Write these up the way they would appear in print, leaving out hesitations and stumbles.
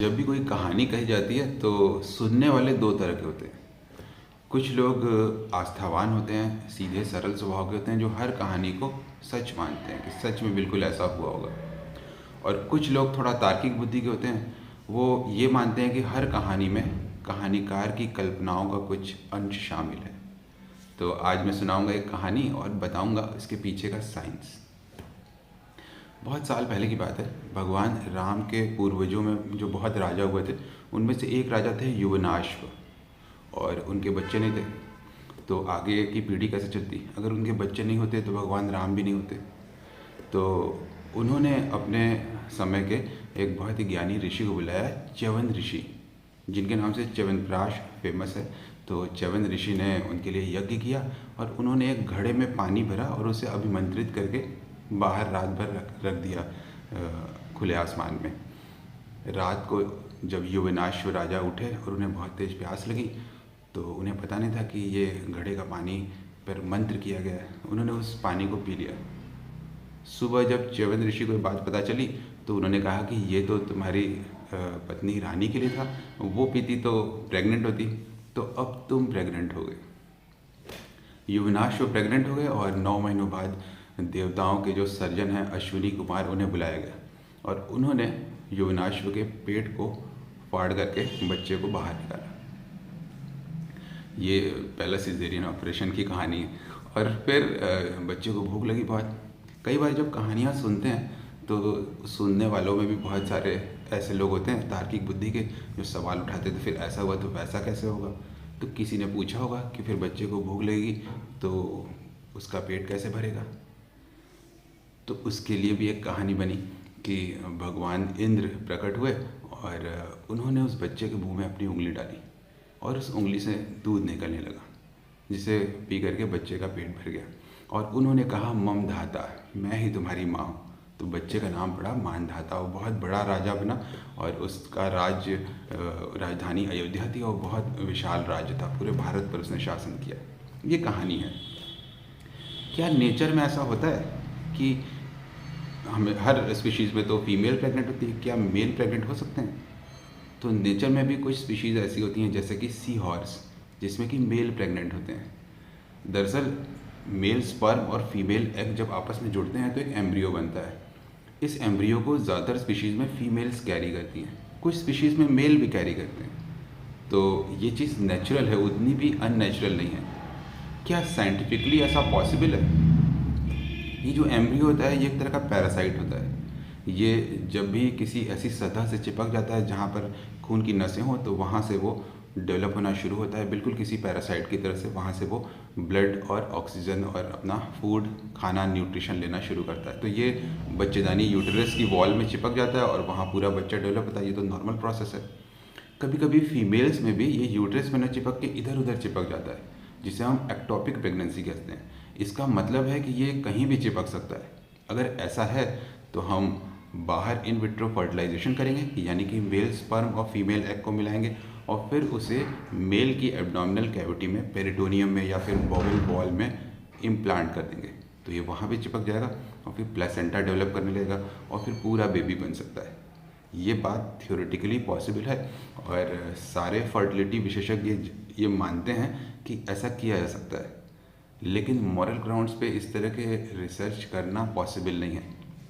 जब भी कोई कहानी कही जाती है तो सुनने वाले दो तरह के होते हैं। कुछ लोग आस्थावान होते हैं, सीधे सरल स्वभाव के होते हैं, जो हर कहानी को सच मानते हैं कि सच में बिल्कुल ऐसा हुआ होगा। और कुछ लोग थोड़ा तार्किक बुद्धि के होते हैं, वो ये मानते हैं कि हर कहानी में कहानीकार की कल्पनाओं का कुछ अंश शामिल है। तो आज मैं सुनाऊंगा एक कहानी और बताऊंगा इसके पीछे का साइंस। बहुत साल पहले की बात है। भगवान राम के पूर्वजों में जो बहुत राजा हुए थे, उनमें से एक राजा थे युवनाश्व, और उनके बच्चे नहीं थे। तो आगे की पीढ़ी कैसे चलती? अगर उनके बच्चे नहीं होते तो भगवान राम भी नहीं होते। तो उन्होंने अपने समय के एक बहुत ही ज्ञानी ऋषि को बुलाया, च्यवन ऋषि, जिनके नाम से च्यवनप्राश फेमस है। तो च्यवन ऋषि ने उनके लिए यज्ञ किया और उन्होंने एक घड़े में पानी भरा और उसे अभिमंत्रित करके बाहर रात भर रख दिया, खुले आसमान में। रात को जब युवनाश्व राजा उठे और उन्हें बहुत तेज प्यास लगी, तो उन्हें पता नहीं था कि ये घड़े का पानी पर मंत्र किया गया है। उन्होंने उस पानी को पी लिया। सुबह जब च्यवन ऋषि को ये बात पता चली तो उन्होंने कहा कि ये तो तुम्हारी पत्नी रानी के लिए था, वो पीती तो प्रेग्नेंट होती, तो अब तुम प्रेग्नेंट हो गए। युवनाश्व प्रेग्नेंट हो गए और 9 महीनों बाद देवताओं के जो सर्जन हैं अश्विनी कुमार, उन्हें बुलाया गया और उन्होंने युवनाश्व के पेट को फाड़ करके बच्चे को बाहर निकाला। ये पहला सिजेरियन ऑपरेशन की कहानी है। और फिर बच्चे को भूख लगी बहुत। कई बार जब कहानियाँ सुनते हैं तो सुनने वालों में भी बहुत सारे ऐसे लोग होते हैं तार्किक बुद्धि के, जो सवाल उठाते थे फिर ऐसा हुआ तो वैसा कैसे होगा। तो किसी ने पूछा होगा कि फिर बच्चे को भूख लगेगी तो उसका पेट कैसे भरेगा। तो उसके लिए भी एक कहानी बनी कि भगवान इंद्र प्रकट हुए और उन्होंने उस बच्चे के मुंह में अपनी उंगली डाली और उस उंगली से दूध निकलने लगा, जिसे पी करके बच्चे का पेट भर गया। और उन्होंने कहा, मम धाता, मैं ही तुम्हारी माँ हूँ। तो बच्चे का नाम पड़ा मानधाता। वो बहुत बड़ा राजा बना और उसका राजधानी अयोध्या थी और बहुत विशाल राज्य था। पूरे भारत पर उसने शासन किया। ये कहानी है। क्या नेचर में ऐसा होता है कि हमें हर स्पीशीज़ में तो फीमेल प्रेग्नेंट होती है, क्या मेल प्रेग्नेंट हो सकते हैं? तो नेचर में भी कुछ स्पीशीज़ ऐसी होती हैं, जैसे कि सी हॉर्स, जिसमें कि मेल प्रेग्नेंट होते हैं। दरअसल मेल स्पर्म और फीमेल एग जब आपस में जुड़ते हैं तो एक एम्ब्रियो बनता है। इस एम्ब्रियो को ज़्यादातर स्पीशीज़ में फीमेल्स कैरी करती हैं, कुछ स्पीशीज़ में मेल भी कैरी करते हैं। तो ये चीज़ नेचुरल है, उतनी भी अननेचुरल नहीं है। क्या साइंटिफिकली ऐसा पॉसिबल है? ये जो एम्ब्रियो होता है ये एक तरह का पैरासाइट होता है। ये जब भी किसी ऐसी सतह से चिपक जाता है जहाँ पर खून की नसें हों, तो वहाँ से वो डेवलप होना शुरू होता है, बिल्कुल किसी पैरासाइट की तरह से। वहाँ से वो ब्लड और ऑक्सीजन और अपना फूड, खाना, न्यूट्रिशन लेना शुरू करता है। तो ये बच्चेदानी यूटेरस की वॉल में चिपक जाता है और वहाँ पूरा बच्चा डेवलप होता है। ये तो नॉर्मल प्रोसेस है। कभी कभी फीमेल्स में भी ये यूटेरस में न चिपक के इधर उधर चिपक जाता है, जिसे हम एक्टोपिक प्रेगनेंसी कहते हैं। इसका मतलब है कि ये कहीं भी चिपक सकता है। अगर ऐसा है तो हम बाहर इन विट्रो फर्टिलाइजेशन करेंगे, यानी कि मेल स्पर्म और फीमेल एग को मिलाएंगे और फिर उसे मेल की एब्डोमिनल कैविटी में, पेरिटोनियम में या फिर बॉवेल वॉल में इम्प्लांट कर देंगे। तो ये वहाँ भी चिपक जाएगा और फिर प्लेसेंटा डेवलप करने लगेगा और फिर पूरा बेबी बन सकता है। ये बात थ्योरेटिकली पॉसिबल है और सारे फर्टिलिटी विशेषज्ञ ये मानते हैं कि ऐसा किया जा सकता है। लेकिन मॉरल ग्राउंड्स पे इस तरह के रिसर्च करना पॉसिबल नहीं है,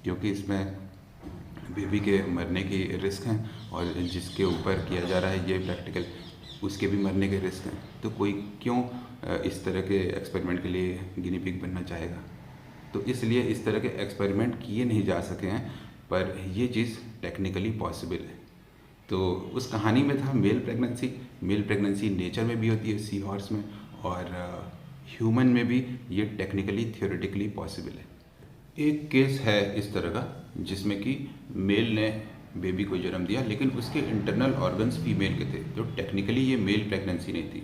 क्योंकि इसमें बेबी के मरने की रिस्क हैं और जिसके ऊपर किया जा रहा है ये प्रैक्टिकल, उसके भी मरने के रिस्क हैं। तो कोई क्यों इस तरह के एक्सपेरिमेंट के लिए गिनी पिग बनना चाहेगा? तो इसलिए इस तरह के एक्सपेरिमेंट किए नहीं जा सके हैं, पर ये चीज़ टेक्निकली पॉसिबल है। तो उस कहानी में था male pregnancy. Male pregnancy nature में भी होती है, सी हॉर्स में, और ह्यूमन में भी ये टेक्निकली थियोरेटिकली पॉसिबल है। एक केस है इस तरह का जिसमें कि मेल ने बेबी को जन्म दिया, लेकिन उसके इंटरनल ऑर्गन्स फीमेल के थे, तो टेक्निकली ये मेल प्रेगनेंसी नहीं थी।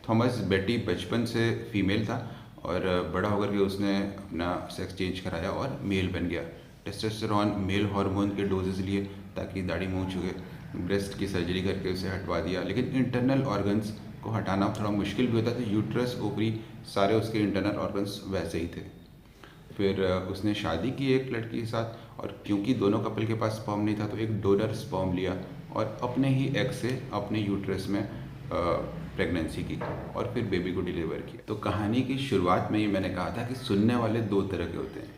थॉमस बेटी बचपन से फीमेल था और बड़ा होकर के उसने अपना सेक्स चेंज कराया और मेल बन गया। टेस्टोस्टेरोन मेल हार्मोन के डोजेज लिए ताकि दाढ़ी मूंछ चुके, ब्रेस्ट की सर्जरी करके उसे हटवा दिया। लेकिन इंटरनल ऑर्गन्स को हटाना थोड़ा मुश्किल भी होता था। यूट्रस, ओवरी, सारे उसके इंटरनल ऑर्गन्स वैसे ही थे। फिर उसने शादी की एक लड़की के साथ और क्योंकि दोनों कपल के पास स्पर्म नहीं था तो एक डोनर स्पर्म लिया और अपने ही एग से अपने यूट्रस में प्रेगनेंसी की और फिर बेबी को डिलीवर किया। तो कहानी की शुरुआत में ही मैंने कहा था कि सुनने वाले दो तरह के होते हैं,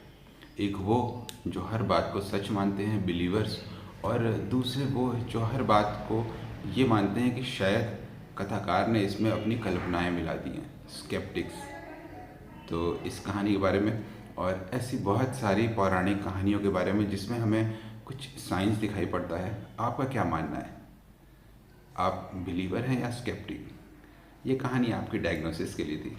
एक वो जो हर बात को सच मानते हैं, बिलीवर्स, और दूसरे वो जो हर बात को ये मानते हैं कि शायद कथाकार ने इसमें अपनी कल्पनाएं मिला दी हैं, स्केप्टिक्स। तो इस कहानी के बारे में और ऐसी बहुत सारी पौराणिक कहानियों के बारे में जिसमें हमें कुछ साइंस दिखाई पड़ता है, आपका क्या मानना है? आप बिलीवर हैं या स्केप्टिक? ये कहानी आपकी डायग्नोसिस के लिए थी।